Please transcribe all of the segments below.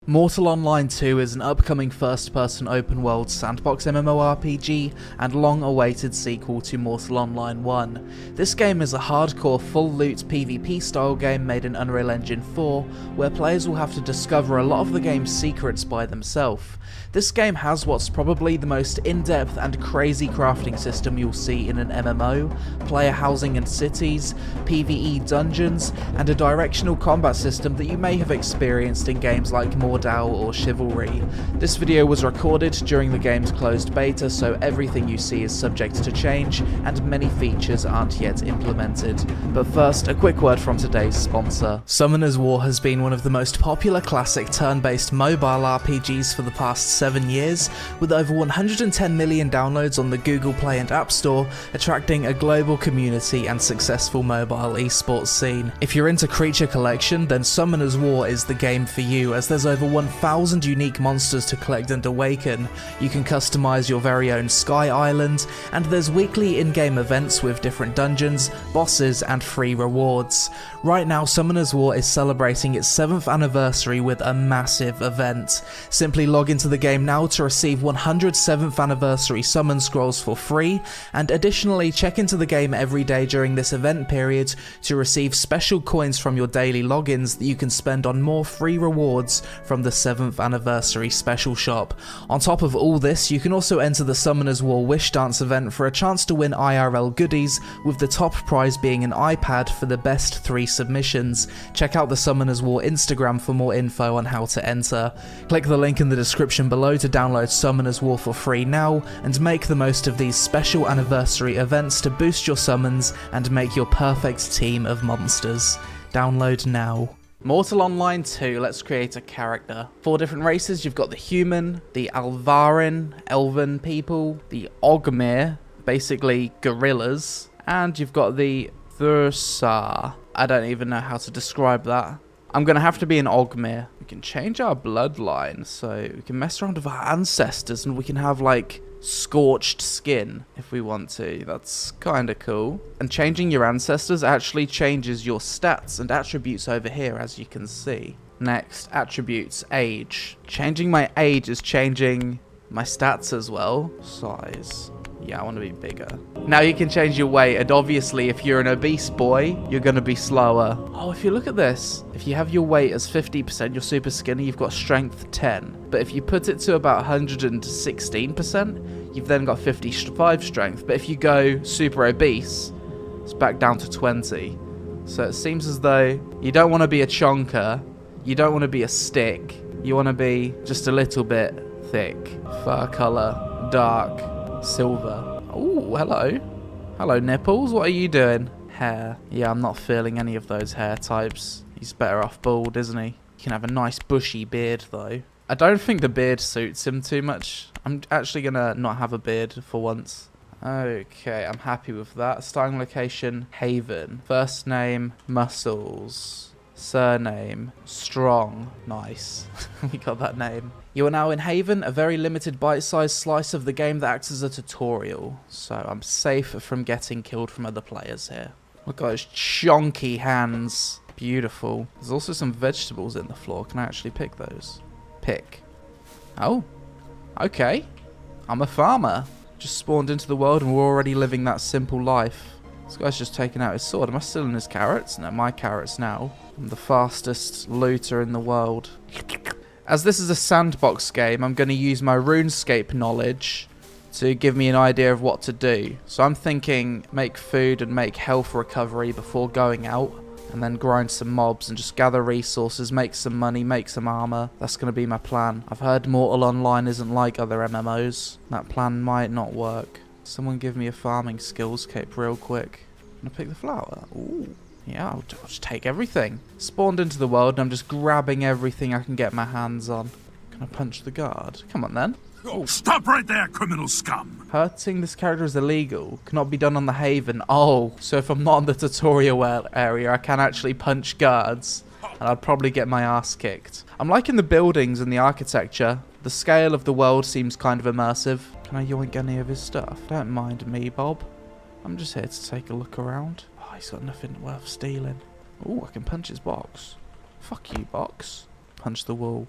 Mortal Online 2 is an upcoming first-person open-world sandbox MMORPG and long-awaited sequel to Mortal Online 1. This game is a hardcore full-loot PvP style game made in Unreal Engine 4, where players will have to discover a lot of the game's secrets by themselves. This game has what's probably the most in-depth and crazy crafting system you'll see in an MMO, player housing and cities, PvE dungeons, and a directional combat system that you may have experienced in games like Mordhau or Chivalry. This video was recorded during the game's closed beta, so everything you see is subject to change, and many features aren't yet implemented. But first, a quick word from today's sponsor. Summoner's War has been one of the most popular classic turn-based mobile RPGs for the past 7 years, with over 110 million downloads on the Google Play and App Store, attracting a global community and successful mobile esports scene. If you're into creature collection, then Summoner's War is the game for you, as there's over 1,000 unique monsters to collect and awaken. You can customize your very own Sky Island, and there's weekly in-game events with different dungeons, bosses, and free rewards. Right now, Summoner's War is celebrating its 7th anniversary with a massive event. Simply log into the game now to receive 107th anniversary summon scrolls for free, and additionally check into the game every day during this event period to receive special coins from your daily logins that you can spend on more free rewards from the 7th anniversary special shop. On top of all this, you can also enter the Summoner's War Wish Dance event for a chance to win IRL goodies, with the top prize being an iPad for the best 3 submissions. Check out the Summoner's War Instagram for more info on how to enter. Click the link in the description below to download Summoner's War for free now, and make the most of these special anniversary events to boost your summons and make your perfect team of monsters. Download now. Mortal Online 2, let's create a character. 4 different races. You've got the human, the Alvarin, elven people, the Ogmir, basically gorillas, and you've got the Thursa. I don't even know how to describe that. I'm going to have to be an Ogmir. We can change our bloodline, so we can mess around with our ancestors and we can have like scorched skin if we want to. That's kind of cool. And changing your ancestors actually changes your stats and attributes over here, as you can see. Next, attributes, age. Changing my age is changing my stats as well. Size. Yeah, I want to be bigger. Now you can change your weight, and obviously if you're an obese boy, you're going to be slower. Oh, if you look at this, if you have your weight as 50%, you're super skinny, you've got strength 10. But if you put it to about 116%, you've then got 55 strength. But if you go super obese, it's back down to 20. So it seems as though you don't want to be a chonker, you don't want to be a stick, you want to be just a little bit thick. Fur color, dark. Silver. Oh, hello. Hello, nipples. What are you doing? Hair. Yeah, I'm not feeling any of those hair types. He's better off bald, isn't he? He can have a nice bushy beard, though. I don't think the beard suits him too much. I'm actually going to not have a beard for once. Okay, I'm happy with that. Starting location, Haven. First name, Muscles. Surname, Strong. Nice. We got that name. You are now in Haven, a very limited bite-sized slice of the game that acts as a tutorial, so I'm safe from getting killed from other players here. Look at those chonky hands. Beautiful. There's also some vegetables in the floor. Can I actually pick those? Pick. Oh. Okay. I'm a farmer. Just spawned into the world and we're already living that simple life. This guy's just taken out his sword. Am I still in his carrots? No, my carrots now. I'm the fastest looter in the world. As this is a sandbox game, I'm going to use my RuneScape knowledge to give me an idea of what to do. So I'm thinking make food and make health recovery before going out, and then grind some mobs and just gather resources, make some money, make some armor. That's going to be my plan. I've heard Mortal Online isn't like other MMOs. That plan might not work. Someone give me a farming skills cape real quick. I'm going to pick the flower. Ooh. Yeah, I'll just take everything. Spawned into the world and I'm just grabbing everything I can get my hands on. Can I punch the guard? Come on then. Oh, stop right there, criminal scum! Hurting this character is illegal. Cannot be done on the Haven. Oh, so if I'm not in the tutorial area, I can actually punch guards. And I'd probably get my ass kicked. I'm liking the buildings and the architecture. The scale of the world seems kind of immersive. Can I yoink any of his stuff? Don't mind me, Bob. I'm just here to take a look around. Oh, he's got nothing worth stealing. Oh, I can punch his box. Fuck you, box. Punch the wall.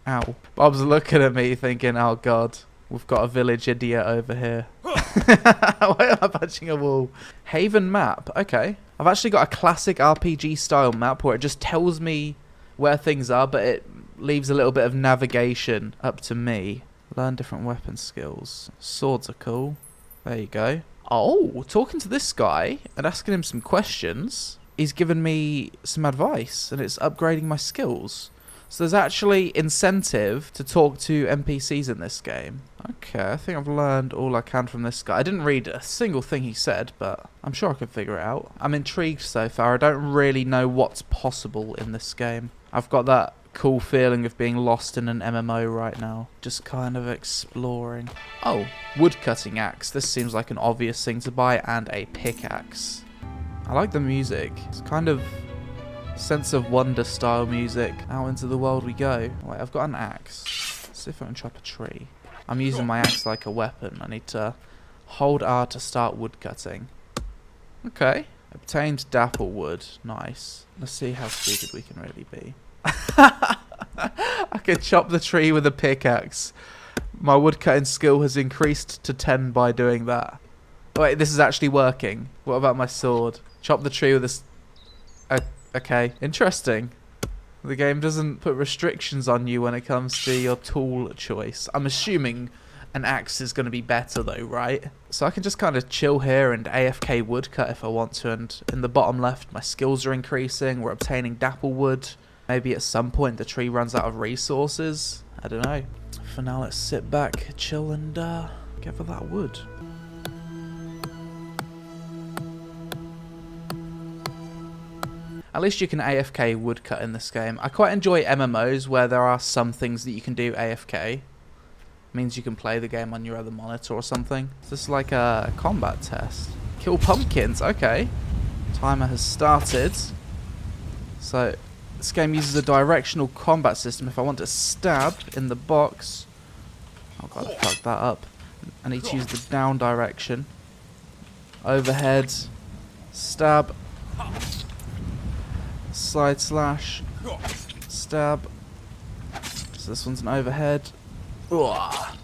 Ow. Bob's looking at me thinking, oh god, we've got a village idiot over here. Why am I punching a wall? Haven map. Okay. I've actually got a classic RPG style map where it just tells me where things are, but it leaves a little bit of navigation up to me. Learn different weapon skills. Swords are cool. There you go. Oh, talking to this guy and asking him some questions, he's given me some advice and it's upgrading my skills. So there's actually incentive to talk to NPCs in this game. Okay, I think I've learned all I can from this guy. I didn't read a single thing he said, but I'm sure I can figure it out. I'm intrigued so far. I don't really know what's possible in this game. I've got that cool feeling of being lost in an MMO right now. Just kind of exploring. Oh, woodcutting axe. This seems like an obvious thing to buy, and a pickaxe. I like the music. It's kind of sense of wonder style music. Out into the world we go. Wait, I've got an axe. Let's see if I can chop a tree. I'm using my axe like a weapon. I need to hold R to start woodcutting. Okay. Obtained dapple wood. Nice. Let's see how stupid we can really be. I can chop the tree with a pickaxe. My woodcutting skill has increased to 10 by doing that. Wait, this is actually working. What about my sword? Chop the tree with a... Okay, interesting. The game doesn't put restrictions on you when it comes to your tool choice. I'm assuming an axe is going to be better though, right? So I can just kind of chill here and AFK woodcut if I want to, and in the bottom left my skills are increasing, we're obtaining dapple wood. Maybe at some point the tree runs out of resources. I don't know. For now, let's sit back, chill, and get for that wood. At least you can AFK woodcut in this game. I quite enjoy MMOs where there are some things that you can do AFK. Means you can play the game on your other monitor or something. This is like a combat test. Kill pumpkins, okay. Timer has started. So this game uses a directional combat system. If I want to stab in the box... Oh god, I fucked that up. I need to use the down direction. Overhead. Stab. Side slash. Stab. So this one's an overhead. Ugh.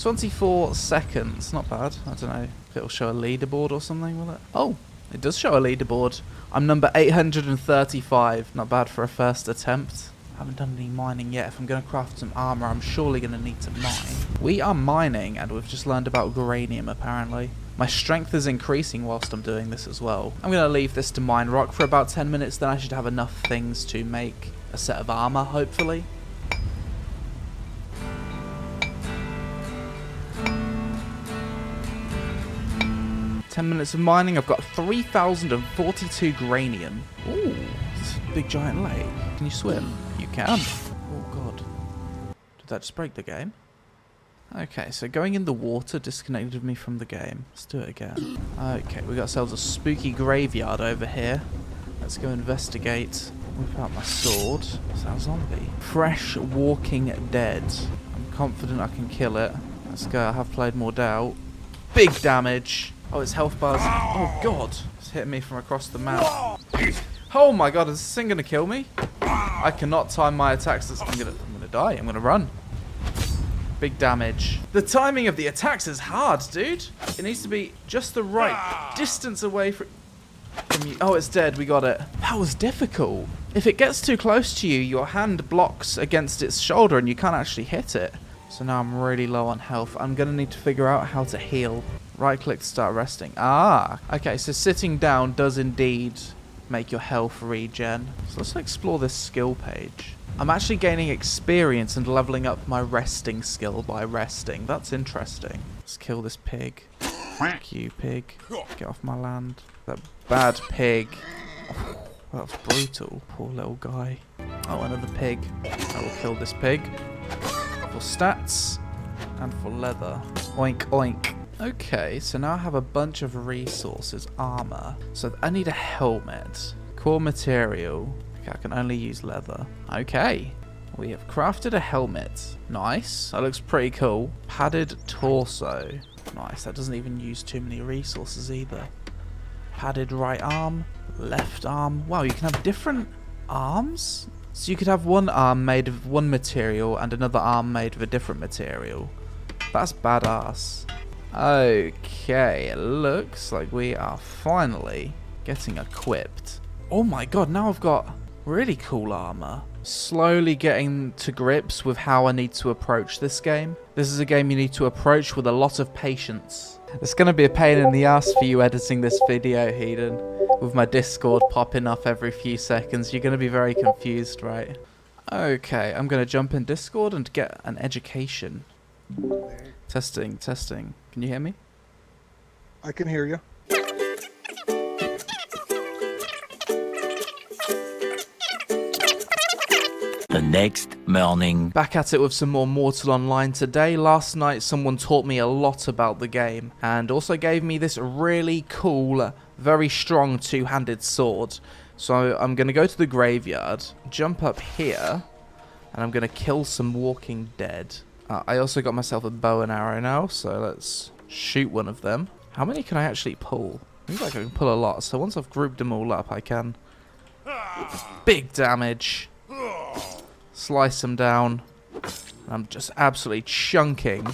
24 seconds. Not bad. I don't know if it'll show a leaderboard or something, will it? Oh, it does show a leaderboard. I'm number 835. Not bad for a first attempt. I haven't done any mining yet. If I'm going to craft some armor, I'm surely going to need to mine. We are mining, and we've just learned about geranium, apparently. My strength is increasing whilst I'm doing this as well. I'm going to leave this to mine rock for about 10 minutes, then I should have enough things to make a set of armor, hopefully. Minutes of mining. I've got 3,042 geranium. Ooh, it's a big giant lake. Can you swim? You can. Oh god. Did that just break the game? Okay, so going in the water disconnected me from the game. Let's do it again. Okay, we got ourselves a spooky graveyard over here. Let's go investigate. Whip out my sword. Is that a zombie? Fresh Walking Dead. I'm confident I can kill it. Let's go. I have played more doubt. Big damage. Oh, it's health bars. Oh god. It's hitting me from across the map. Oh my god, is this thing gonna kill me? I cannot time my attacks. I'm gonna die. I'm gonna run. Big damage. The timing of the attacks is hard, dude. It needs to be just the right distance away from you. Oh, it's dead. We got it. That was difficult. If it gets too close to you, your hand blocks against its shoulder and you can't actually hit it. So now I'm really low on health. I'm gonna need to figure out how to heal. Right click to start resting. Ah, okay, so sitting down does indeed make your health regen. So let's explore this skill page. I'm actually gaining experience and leveling up my resting skill by resting. That's interesting. Let's kill this pig. Fuck you, pig. Get off my land. That bad pig. Oh, that was brutal. Poor little guy. Oh, another pig. I will kill this pig. For stats and for leather. Oink, oink. Okay, so now I have a bunch of resources. Armor. So I need a helmet. Core material. Okay, I can only use leather. Okay. We have crafted a helmet. Nice. That looks pretty cool. Padded torso. Nice. That doesn't even use too many resources either. Padded right arm. Left arm. Wow, you can have different arms? So you could have one arm made of one material and another arm made of a different material. That's badass. Okay, it looks like we are finally getting equipped. Oh my god, now I've got really cool armor. Slowly getting to grips with how I need to approach this game. This is a game you need to approach with a lot of patience. It's going to be a pain in the ass for you editing this video, Hedon. With my Discord popping up every few seconds, you're going to be very confused, right? Okay, I'm going to jump in Discord and get an education. Testing, testing. Can you hear me? I can hear you. The next morning. Back at it with some more Mortal Online today. Last night someone taught me a lot about the game and also gave me this really cool, very strong two-handed sword. So I'm going to go to the graveyard, jump up here, and I'm going to kill some walking dead. I also got myself a bow and arrow now, so let's shoot one of them. How many can I actually pull? Seems like I can pull a lot, so once I've grouped them all up I can. Big damage. Slice them down. I'm just absolutely chunking.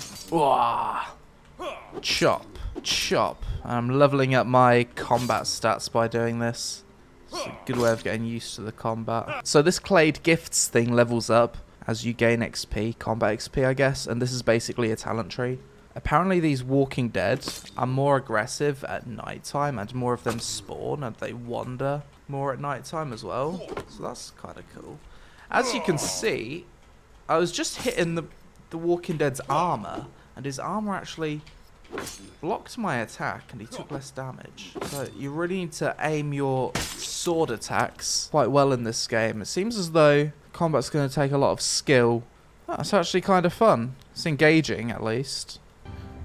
Chop, chop. I'm leveling up my combat stats by doing this. It's a good way of getting used to the combat. So this Clade Gifts thing levels up as you gain XP, combat XP I guess, and this is basically a talent tree. Apparently these walking dead are more aggressive at nighttime and more of them spawn and they wander more at nighttime as well. So that's kind of cool. As you can see, I was just hitting the Walking Dead's armor, and his armor actually blocked my attack, and he took less damage. So you really need to aim your sword attacks quite well in this game. It seems as though combat's going to take a lot of skill. That's actually kind of fun. It's engaging, at least.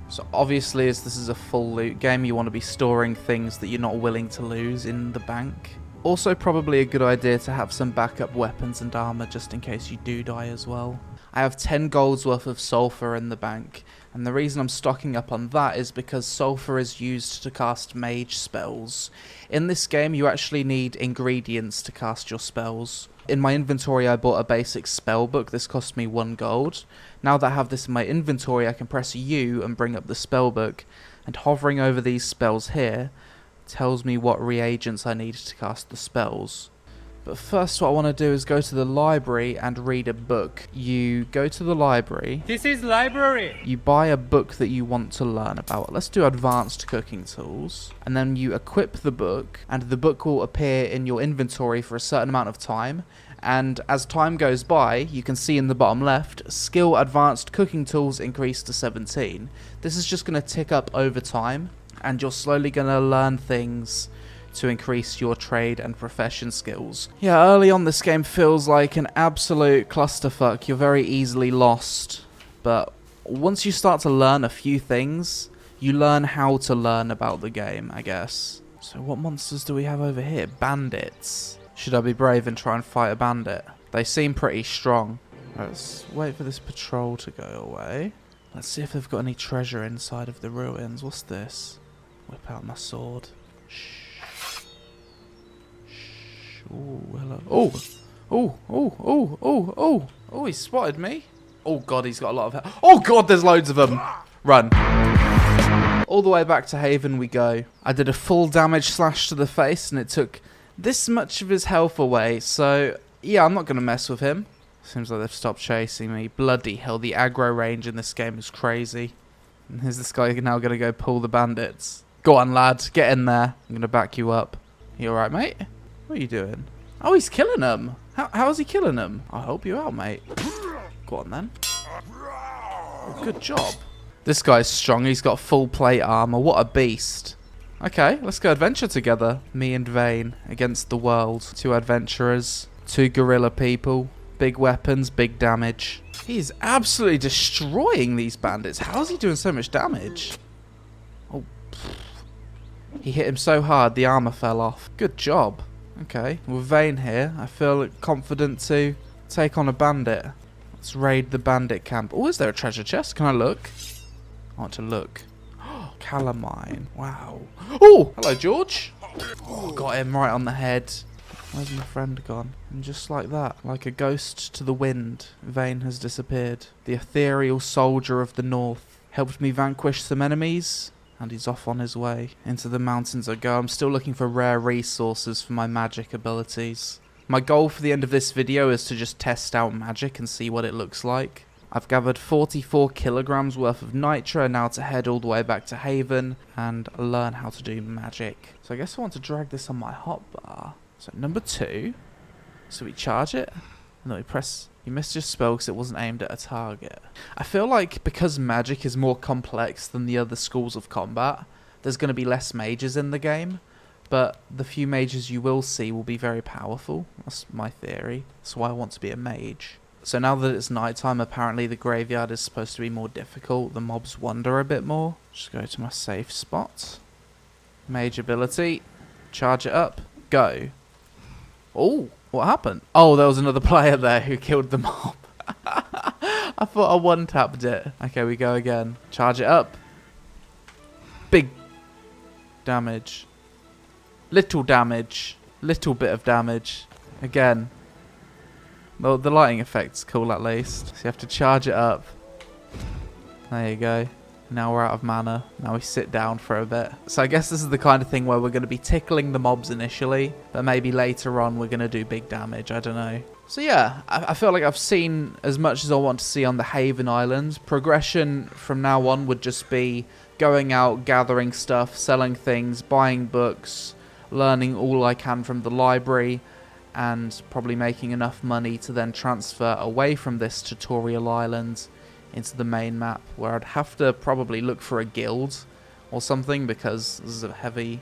So obviously, as this is a full loot game, you want to be storing things that you're not willing to lose in the bank. Also probably a good idea to have some backup weapons and armor just in case you do die as well. I have 10 gold's worth of sulfur in the bank, and the reason I'm stocking up on that is because sulfur is used to cast mage spells. In this game you actually need ingredients to cast your spells. In my inventory I bought a basic spell book. This cost me 1 gold. Now that I have this in my inventory I can press U and bring up the spell book, and hovering over these spells here tells me what reagents I need to cast the spells. But first what I want to do is go to the library and read a book. You go to the library. This is library. You buy a book that you want to learn about. Let's do advanced cooking tools. And then you equip the book, and the book will appear in your inventory for a certain amount of time. And as time goes by, you can see in the bottom left, skill advanced cooking tools increase to 17. This is just going to tick up over time, and you're slowly going to learn things to increase your trade and profession skills. Yeah, early on this game feels like an absolute clusterfuck. You're very easily lost. But once you start to learn a few things, you learn how to learn about the game, I guess. So what monsters do we have over here? Bandits. Should I be brave and try and fight a bandit? They seem pretty strong. Let's wait for this patrol to go away. Let's see if they've got any treasure inside of the ruins. What's this? Whip out my sword. Shh. Shh. Ooh, hello. Oh! Oh, oh, oh, oh, oh. Oh, he spotted me. Oh god, he's got a lot of health. Oh god, there's loads of them. Run. All the way back to Haven we go. I did a full damage slash to the face and it took this much of his health away. So, yeah, I'm not going to mess with him. Seems like they've stopped chasing me. Bloody hell, the aggro range in this game is crazy. And here's this guy now going to go pull the bandits. Go on, lad. Get in there. I'm going to back you up. You alright, mate? What are you doing? Oh, he's killing them. How is he killing them? I'll help you out, mate. Go on, then. Oh, good job. This guy's strong. He's got full plate armor. What a beast. Okay, let's go adventure together. Me and Vane against the world. 2 adventurers. 2 gorilla people. Big weapons, big damage. He is absolutely destroying these bandits. How is he doing so much damage? Oh, he hit him so hard the armor fell off. Good job. Okay, with Vane here, I feel confident to take on a bandit. Let's raid the bandit camp. Oh, is there a treasure chest? Can I look? I want to look. Calamine. Wow. Oh, hello, George. Oh, got him right on the head. Where's my friend gone? And just like that, like a ghost to the wind, Vayne has disappeared. The ethereal soldier of the north helped me vanquish some enemies, and he's off on his way. Into the mountains I go. I'm still looking for rare resources for my magic abilities. My goal for the end of this video is to just test out magic and see what it looks like. I've gathered 44 kilograms worth of nitro, now to head all the way back to Haven and learn how to do magic. So I guess I want to drag this on my hotbar. So number 2. So we charge it, and then we press... You missed your spell because it wasn't aimed at a target. I feel like because magic is more complex than the other schools of combat, there's going to be less mages in the game. But the few mages you will see will be very powerful. That's my theory. That's why I want to be a mage. So now that it's nighttime, apparently the graveyard is supposed to be more difficult. The mobs wander a bit more. Just go to my safe spot. Mage ability. Charge it up. Go. Oh, what happened? Oh, there was another player there who killed the mob. I thought I one-tapped it. Okay, we go again. Charge it up. Big damage. Little damage. Little bit of damage. Again. Well, the lighting effect's cool at least. So you have to charge it up. There you go. Now we're out of mana. Now we sit down for a bit. So I guess this is the kind of thing where we're going to be tickling the mobs initially, but maybe later on we're going to do big damage. I don't know. So yeah, I feel like I've seen as much as I want to see on the Haven Island. Progression from now on would just be going out, gathering stuff, selling things, buying books, learning all I can from the library, and probably making enough money to then transfer away from this tutorial island into the main map, where I'd have to probably look for a guild or something, because this is a heavy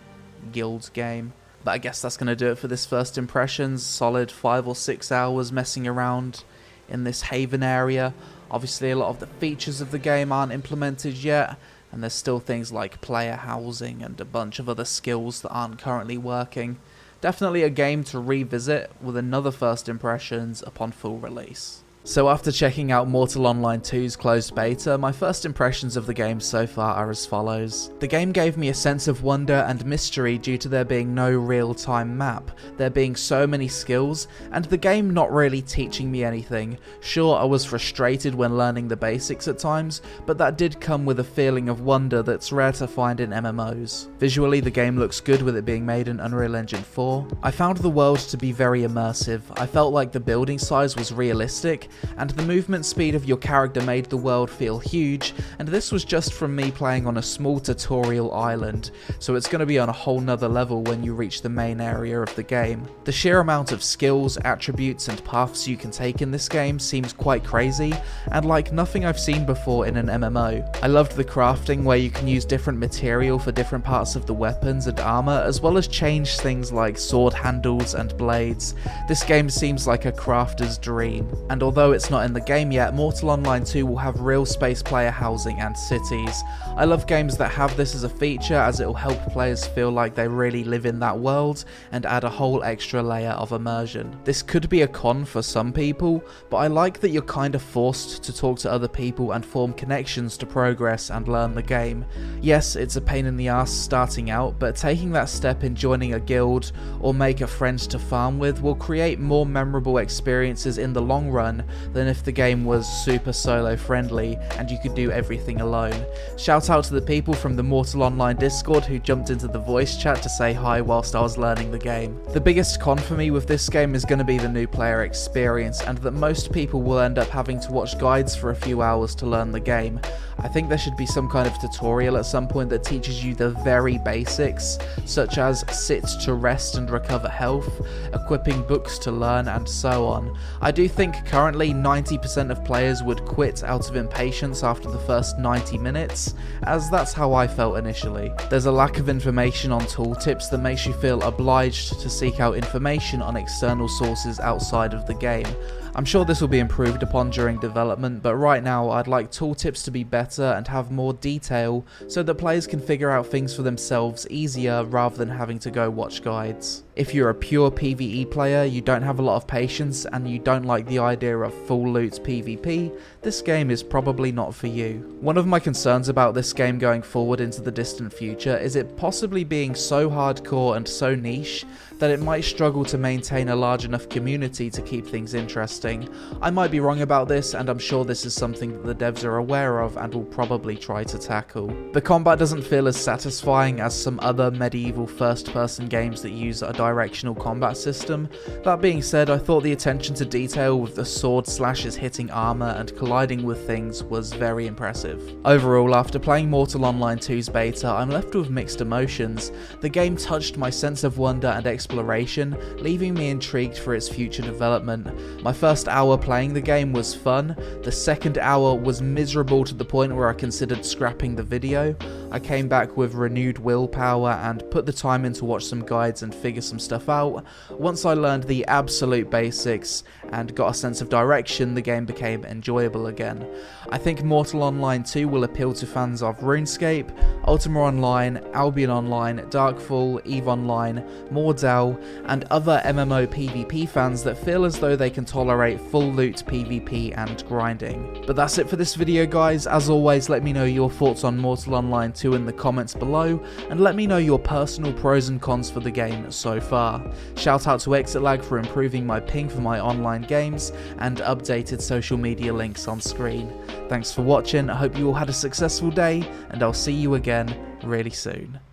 guild game. But I guess that's going to do it for this first impressions. Solid 5 or 6 hours messing around in this Haven area. Obviously a lot of the features of the game aren't implemented yet, and there's still things like player housing and a bunch of other skills that aren't currently working. Definitely a game to revisit with another first impressions upon full release. So after checking out Mortal Online 2's closed beta, my first impressions of the game so far are as follows. The game gave me a sense of wonder and mystery due to there being no real-time map, there being so many skills, and the game not really teaching me anything. Sure, I was frustrated when learning the basics at times, but that did come with a feeling of wonder that's rare to find in MMOs. Visually, the game looks good with it being made in Unreal Engine 4. I found the world to be very immersive. I felt like the building size was realistic, and the movement speed of your character made the world feel huge, and this was just from me playing on a small tutorial island, so it's going to be on a whole nother level when you reach the main area of the game. The sheer amount of skills, attributes and paths you can take in this game seems quite crazy, and like nothing I've seen before in an MMO. I loved the crafting, where you can use different material for different parts of the weapons and armor, as well as change things like sword handles and blades. This game seems like a crafter's dream, and although it's not in the game yet, Mortal Online 2 will have real space player housing and cities. I love games that have this as a feature, as it will help players feel like they really live in that world and add a whole extra layer of immersion. This could be a con for some people, but I like that you're kind of forced to talk to other people and form connections to progress and learn the game. Yes, it's a pain in the ass starting out, but taking that step in joining a guild or make a friend to farm with will create more memorable experiences in the long run than if the game was super solo friendly and you could do everything alone. Shout out to the people from the Mortal Online Discord who jumped into the voice chat to say hi whilst I was learning the game. The biggest con for me with this game is going to be the new player experience, and that most people will end up having to watch guides for a few hours to learn the game. I think there should be some kind of tutorial at some point that teaches you the very basics, such as sit to rest and recover health, equipping books to learn, and so on. I do think currently 90% of players would quit out of impatience after the first 90 minutes, as that's how I felt initially. There's a lack of information on tooltips that makes you feel obliged to seek out information on external sources outside of the game. I'm sure this will be improved upon during development, but right now I'd like tooltips to be better and have more detail so that players can figure out things for themselves easier rather than having to go watch guides. If you're a pure PvE player, you don't have a lot of patience, and you don't like the idea of full loot PvP, this game is probably not for you. One of my concerns about this game going forward into the distant future is it possibly being so hardcore and so niche that it might struggle to maintain a large enough community to keep things interesting. I might be wrong about this, and I'm sure this is something that the devs are aware of and will probably try to tackle. The combat doesn't feel as satisfying as some other medieval first-person games that use a directional combat system. That being said, I thought the attention to detail with the sword slashes hitting armor and colliding with things was very impressive. Overall, after playing Mortal Online 2's beta, I'm left with mixed emotions. The game touched my sense of wonder and exploration, leaving me intrigued for its future development. My first hour playing the game was fun, the second hour was miserable to the point where I considered scrapping the video. I came back with renewed willpower and put the time in to watch some guides and figure some stuff out. Once I learned the absolute basics and got a sense of direction, the game became enjoyable again. I think Mortal Online 2 will appeal to fans of RuneScape, Ultima Online, Albion Online, Darkfall, EVE Online, Mordell, and other MMO PvP fans that feel as though they can tolerate full loot PvP and grinding. But that's it for this video, guys. As always, let me know your thoughts on Mortal Online 2 in the comments below, and let me know your personal pros and cons for the game so far. Shout out to ExitLag for improving my ping for my online games, and updated social media links on screen. Thanks for watching, I hope you all had a successful day, and I'll see you again really soon.